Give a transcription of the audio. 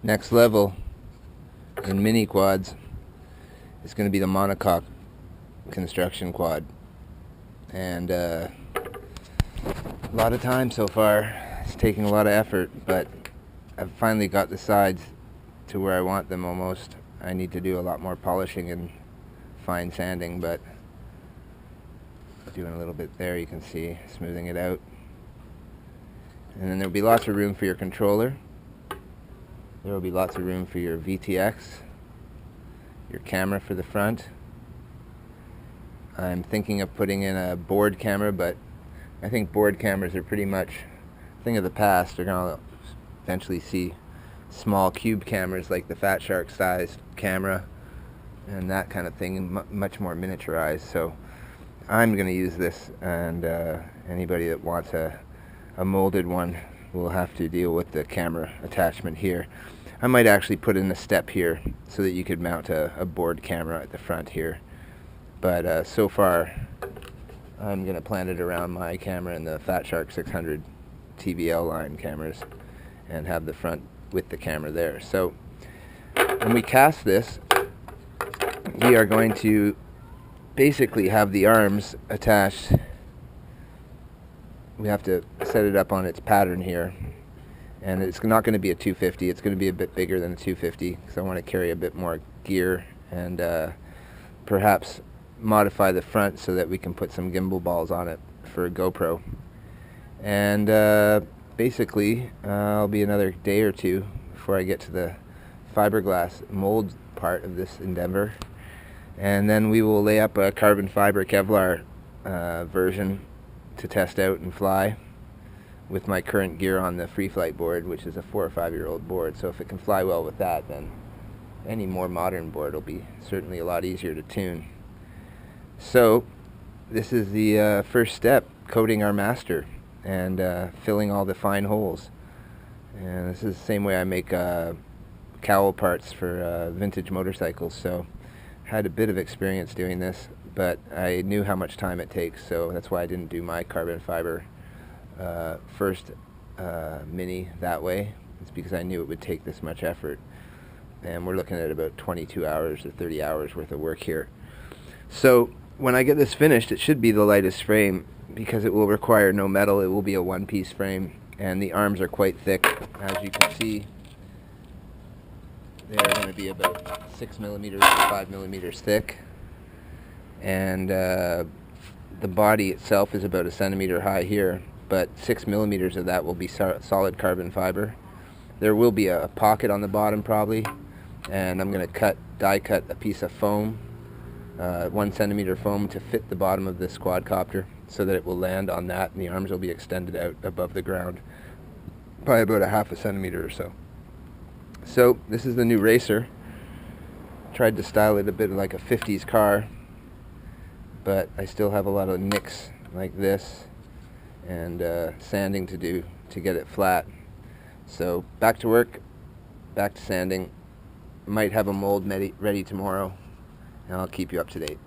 Next level in mini quads is going to be the monocoque construction quad, and a lot of time so far. It's taking a lot of effort, but I've finally got the sides to where I want them almost. I need to do a lot more polishing and fine sanding, but doing a little bit there, you can see, smoothing it out. And then there'll be lots of room for your controller. There will be lots of room for your VTX, your camera for the front. I'm thinking of putting in a board camera, but I think board cameras are pretty much a thing of the past. They're going to eventually see small cube cameras like the Fat Shark sized camera and that kind of thing, much more miniaturized. So I'm going to use this, and anybody that wants a molded one will have to deal with the camera attachment here. I might actually put in a step here so that you could mount a board camera at the front here. But so far, I'm going to plant it around my camera and the Fat Shark 600 TVL line cameras and have the front with the camera there. So when we cast this, we are going to basically have the arms attached. We have to set it up on its pattern here, and it's not going to be a 250. It's going to be a bit bigger than a 250 because I want to carry a bit more gear, and perhaps modify the front so that we can put some gimbal balls on it for a GoPro. And basically I'll be another day or two before I get to the fiberglass mold part of this endeavor, and then we will lay up a carbon fiber Kevlar version to test out and fly with my current gear on the free flight board, which is a 4 or 5 year old board. So if it can fly well with that, then any more modern board will be certainly a lot easier to tune. So this is the first step, coating our master and filling all the fine holes. And this is the same way I make cowl parts for vintage motorcycles. So had a bit of experience doing this, but I knew how much time it takes, so that's why I didn't do my carbon fiber first mini that way. It's because I knew it would take this much effort, and we're looking at about 22 hours to 30 hours worth of work here. So when I get this finished, it should be the lightest frame because it will require no metal. It will be a one-piece frame, and the arms are quite thick. As you can see, they're going to be about 6 millimeters to 5 millimeters thick, and the body itself is about 1 centimeter high here, but 6 millimeters of that will be solid carbon fiber. There will be a pocket on the bottom probably, and I'm going to die cut a piece of foam, 1 centimeter foam, to fit the bottom of this quadcopter so that it will land on that, and the arms will be extended out above the ground by about 1/2 centimeter or so. So this is the new racer. Tried to style it a bit like a 50s car, but I still have a lot of nicks like this and sanding to do to get it flat. So back to work, back to sanding. Might have a mold ready tomorrow, and I'll keep you up to date.